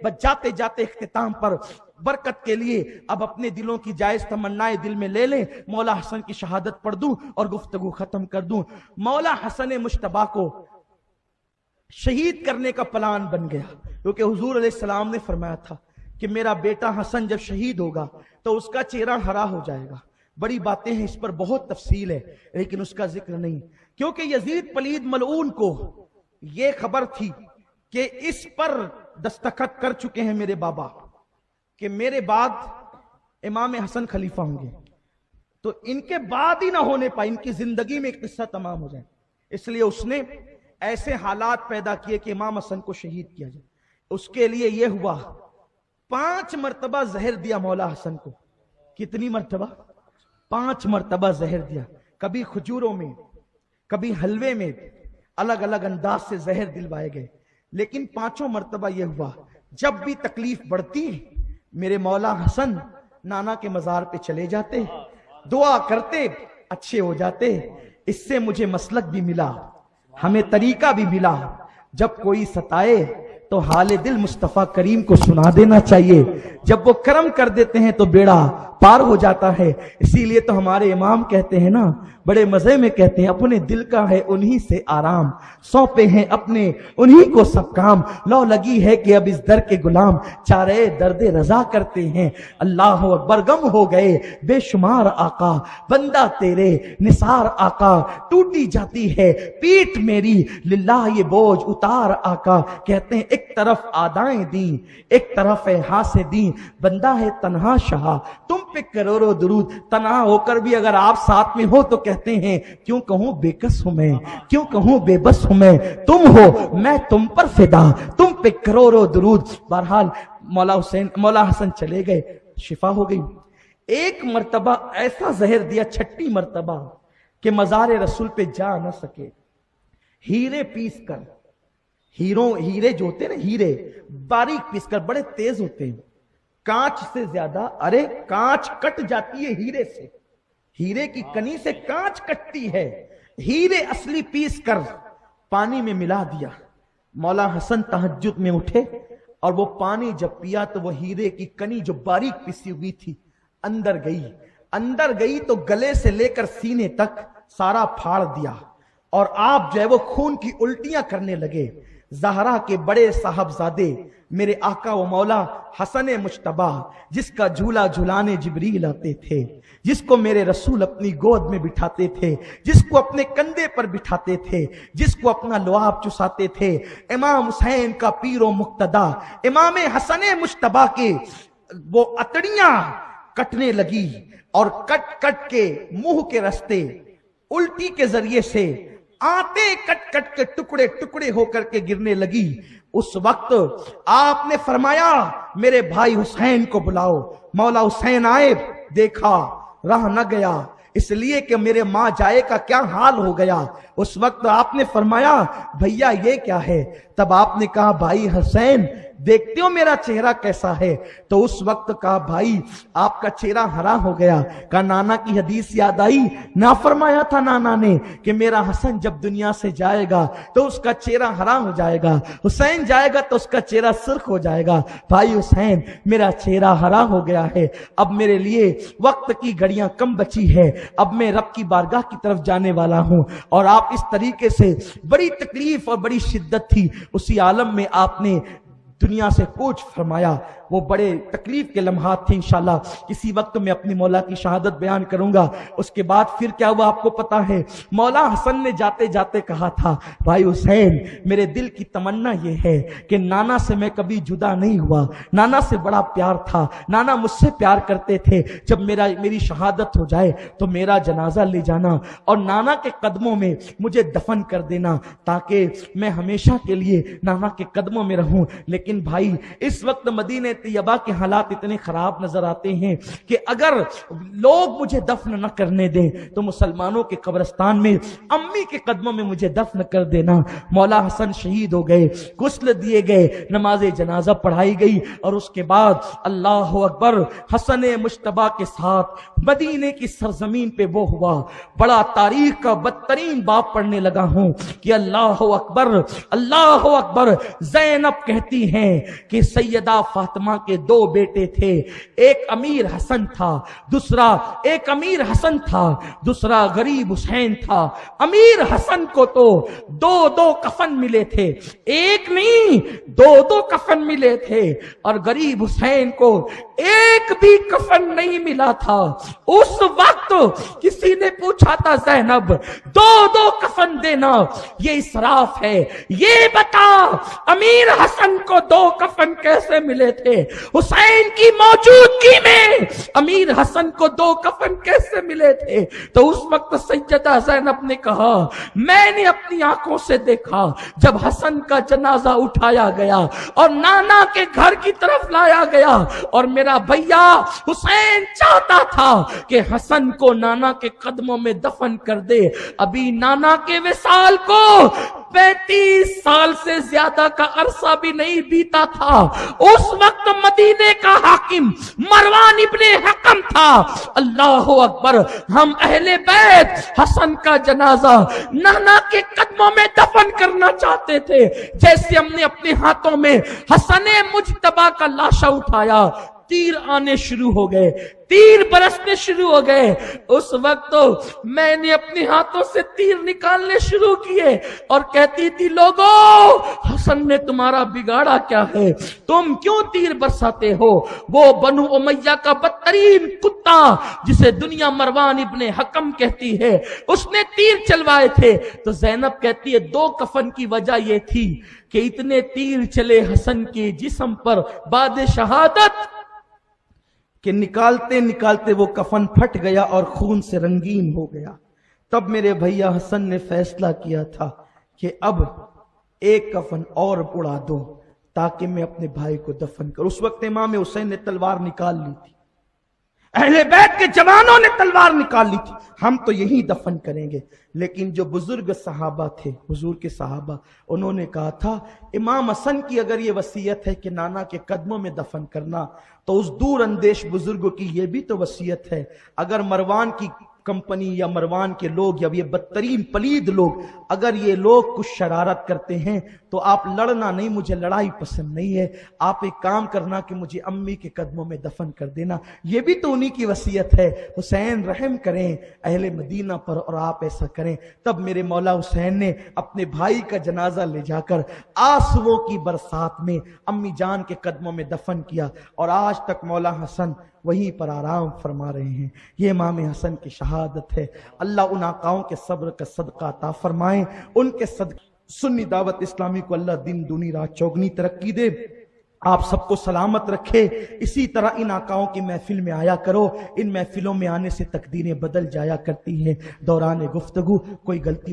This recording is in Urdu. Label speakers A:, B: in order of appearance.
A: بس جاتے جاتے اختتام پر برکت کے لیے اب اپنے دلوں کی جائز تمنائیں دل میں لے لیں، مولا حسن کی شہادت پڑھ دوں اور گفتگو ختم کر دوں۔ مولا حسن مجتبیٰ کو شہید کرنے کا پلان بن گیا، کیونکہ حضور علیہ السلام نے فرمایا تھا کہ میرا بیٹا حسن جب شہید ہوگا تو اس کا چہرہ ہرا ہو جائے گا۔ بڑی باتیں ہیں، اس پر بہت تفصیل ہے، لیکن اس کا ذکر نہیں، کیونکہ یزید پلید ملعون کو یہ خبر تھی کہ اس پر دستخط کر چکے ہیں میرے بابا کہ میرے بعد امام حسن خلیفہ ہوں گے، تو ان کے بعد ہی نہ ہونے پائے، ان کی زندگی میں ایک قصہ تمام ہو جائے، اس لیے اس نے ایسے حالات پیدا کیے کہ امام حسن کو شہید کیا جائے۔ اس کے لیے یہ ہوا 5 مرتبہ زہر دیا مولا حسن کو۔ کتنی مرتبہ؟ 5 مرتبہ زہر دیا، کبھی کھجوروں میں، کبھی حلوے میں، الگ الگ انداز سے زہر دلوائے گئے، لیکن 5 مرتبہ یہ ہوا جب بھی تکلیف بڑھتی میرے مولا حسن نانا کے مزار پہ چلے جاتے، دعا کرتے، اچھے ہو جاتے۔ اس سے مجھے مسلک بھی ملا، ہمیں طریقہ بھی ملا، جب کوئی ستائے تو حال دل مصطفیٰ کریم کو سنا دینا چاہیے، جب وہ کرم کر دیتے ہیں تو بیڑا پار ہو جاتا ہے۔ اسی لیے تو ہمارے امام کہتے ہیں نا، بڑے مزے میں کہتے ہیں، اپنے دل کا ہے انہی سے آرام، سونپے ہیں اپنے انہی کو سب کام، لو لگی ہے کہ اب اس در کے غلام چارے درد رضا کرتے ہیں۔ اللہ اکبر، غم ہو گئے بے شمار آقا، بندہ تیرے نثار آقا، ٹوٹی جاتی ہے پیٹ میری، للہ یہ بوجھ اتار آقا۔ کہتے ہیں ایک طرف آدائیں دیں، ایک طرف ہے ہاسے دیں، بندہ ہے تنہا شہا، تم پہ کروڑوں درود، تنہا ہو کر بھی اگر آپ ساتھ میں ہو تو کہتے ہیں کیوں کہوں بے کس ہوں میں، کیوں کہوں بے بس ہوں میں، تم ہو میں تم پر فدا، تم پہ کروڑوں درود۔ بہرحال مولا حسن چلے گئے، شفا ہو گئی۔ ایک مرتبہ ایسا زہر دیا، 6ٹھی مرتبہ، کہ مزار رسول پہ جا نہ سکے۔ ہیرے پیس کر، ہیرے جو ہوتے ہیں نا، ہیرے باریک پیس کر، بڑے تیز ہوتے ہیں، کانچ سے زیادہ، ارے کانچ کٹ جاتی ہے ہیرے سے، ہیرے کی کنی سے کانچ کٹتی ہے، ہیرے اصلی پیس کر پانی میں ملا دیا۔ مولا حسن تہجد میں اٹھے اور وہ پانی جب پیا تو وہ ہیرے کی کنی جو باریک پیسی ہوئی تھی اندر گئی تو گلے سے لے کر سینے تک سارا پھاڑ دیا، اور آپ جو ہے وہ خون کی الٹیاں کرنے لگے۔ زہرا کے بڑے صاحبزادے میرے آقا و مولا حسن مجتبیٰ، جس کا جھولا جھلانے جبریل آتے تھے، جس کو میرے رسول اپنی گود میں بٹھاتے تھے، جس کو اپنے کندھے پر بٹھاتے تھے، جس کو اپنا لعاب چساتے تھے، امام حسین کا پیر و مقتدا، امام حسن مجتبیٰ کے وہ اتڑیاں کٹنے لگی، اور کٹ کٹ کے منہ کے رستے الٹی کے ذریعے سے آتے کٹ کٹ کے ٹکڑے ٹکڑے ہو کر کے گرنے لگی۔ اس وقت آپ نے فرمایا میرے بھائی حسین کو بلاؤ۔ مولا حسین آئے، دیکھا رہ نہ گیا، اس لیے کہ میرے ماں جائے کا کیا حال ہو گیا۔ اس وقت آپ نے فرمایا بھیا یہ کیا ہے؟ تب آپ نے کہا بھائی حسین دیکھتے ہو میرا چہرہ کیسا ہے؟ تو اس وقت کہا بھائی آپ کا چہرہ ہرا ہو گیا۔ کہا نانا کی حدیث یاد آئی، نہ فرمایا تھا نانا نے کہ میرا حسن جب دنیا سے جائے گا تو اس کا چہرہ ہرا ہو جائے گا، حسین جائے گا تو اس کا چہرہ سرخ ہو جائے گا۔ بھائی حسین میرا چہرہ ہرا ہو گیا ہے، اب میرے لیے وقت کی گھڑیاں کم بچی ہے، اب میں رب کی بارگاہ کی طرف جانے والا ہوں۔ اور آپ اس طریقے سے، بڑی تکلیف اور بڑی شدت تھی، اسی عالم میں آپ نے دنیا سے کوچ فرمایا۔ وہ بڑے تکلیف کے لمحات تھے، انشاءاللہ کسی وقت میں اپنی مولا کی شہادت بیان کروں گا۔ اس کے بعد پھر کیا ہوا آپ کو پتا ہے، مولا حسن نے جاتے جاتے کہا تھا بھائی حسین میرے دل کی تمنا یہ ہے کہ نانا سے میں کبھی جدا نہیں ہوا، نانا سے بڑا پیار تھا، نانا مجھ سے پیار کرتے تھے، جب میری شہادت ہو جائے تو میرا جنازہ لے جانا اور نانا کے قدموں میں مجھے دفن کر دینا، تاکہ میں ہمیشہ کے لیے نانا کے قدموں میں رہوں۔ لیکن بھائی اس وقت مدینہ طیبہ کے حالات اتنے خراب نظر آتے ہیں کہ اگر لوگ مجھے دفن نہ کرنے دیں تو مسلمانوں کے قبرستان میں امی کے قدموں میں مجھے دفن کر دینا۔ مولا حسن شہید ہو گئے، غسل دیے گئے، نماز جنازہ پڑھائی گئی، اور اس کے بعد اللہ اکبر حسن مجتبیٰ کے ساتھ مدینے کی سرزمین پہ وہ ہوا۔ بڑا تاریخ کا بدترین باب پڑھنے لگا ہوں کہ اللہ اکبر، اللہ اکبر، زینب کہتی ہیں کہ سیدہ فاطمہ کے دو بیٹے تھے، ایک امیر حسن تھا، دوسرا غریب حسین تھا۔ امیر حسن کو تو دو کفن ملے تھے، ایک نہیں دو کفن ملے تھے، اور غریب حسین کو ایک بھی کفن نہیں ملا تھا۔ اس وقت کسی نے پوچھا تھا زینب دو کفن دینا یہ اسراف ہے، یہ بتا امیر حسن کو دو کفن کیسے ملے تھے؟ حسین کی موجودگی میں امیر حسن کو دو کفن کیسے ملے تھے؟ تو اس وقت سیدہ زینب نے کہا میں نے اپنی آنکھوں سے دیکھا جب حسن کا جنازہ اٹھایا گیا اور نانا کے گھر کی طرف لایا گیا، اور میرا بھیا حسین چاہتا تھا کہ حسن کو نانا کے قدموں میں دفن کر دے۔ ابھی نانا کے وصال کو 35 سال سے زیادہ کا عرصہ بھی نہیں بیتا تھا۔ اس وقت مدینے کا حاکم مروان ابن حکم تھا۔ اللہ اکبر، ہم اہل بیت حسن کا جنازہ نانا کے قدموں میں دفن کرنا چاہتے تھے، جیسے ہم نے اپنے ہاتھوں میں حسن مجتبی کا لاشا اٹھایا، تیر آنے شروع ہو گئے، تیر برسنے شروع ہو گئے۔ اس وقت تو میں نے اپنے ہاتھوں سے تیر نکالنے شروع کیے اور کہتی تھی لوگوں حسن نے تمہارا بگاڑا کیا ہے، تم کیوں تیر برساتے ہو؟ وہ بنو امیہ کا بدترین کتا جسے دنیا مروان ابن حکم کہتی ہے، اس نے تیر چلوائے تھے۔ تو زینب کہتی ہے دو کفن کی وجہ یہ تھی کہ اتنے تیر چلے حسن کے جسم پر بعد شہادت کہ نکالتے نکالتے وہ کفن پھٹ گیا اور خون سے رنگین ہو گیا۔ تب میرے بھیا حسن نے فیصلہ کیا تھا کہ اب ایک کفن اور اڑا دو تاکہ میں اپنے بھائی کو دفن کروں۔ اس وقت امام حسین نے تلوار نکال لی تھی، اہل بیت کے جوانوں نے تلوار نکال لی تھی، ہم تو یہی دفن کریں گے۔ لیکن جو بزرگ صحابہ تھے، حضور کے صحابہ، انہوں نے کہا تھا امام حسن کی اگر یہ وصیت ہے کہ نانا کے قدموں میں دفن کرنا، تو اس دور اندیش بزرگوں کی یہ بھی تو وصیت ہے، اگر مروان کی کمپنی یا مروان کے لوگ یا یہ بدترین پلید لوگ اگر یہ لوگ کچھ شرارت کرتے ہیں تو آپ لڑنا نہیں، مجھے لڑائی پسند نہیں ہے، آپ ایک کام کرنا کہ مجھے امی کے قدموں میں دفن کر دینا۔ یہ بھی تو انہی کی وصیت ہے۔ حسین رحم کریں اہل مدینہ پر اور آپ ایسا کریں۔ تب میرے مولا حسین نے اپنے بھائی کا جنازہ لے جا کر آنسوؤں کی برسات میں امی جان کے قدموں میں دفن کیا، اور آج تک مولا حسن وہیں پر آرام فرما رہے ہیں۔ یہ امام حسن کی شہادت ہے۔ اللہ ان آقاؤں کے صبر کا صدقہ عطا فرمائیں، ان کے صدقے سنی دعوت اسلامی کو اللہ دن دنی رات چوگنی ترقی دے، آپ سب کو سلامت رکھے۔ اسی طرح ان آقاؤں کی محفل میں آیا کرو، ان محفلوں میں آنے سے تقدیریں بدل جایا کرتی ہیں۔ دوران گفتگو کوئی غلطی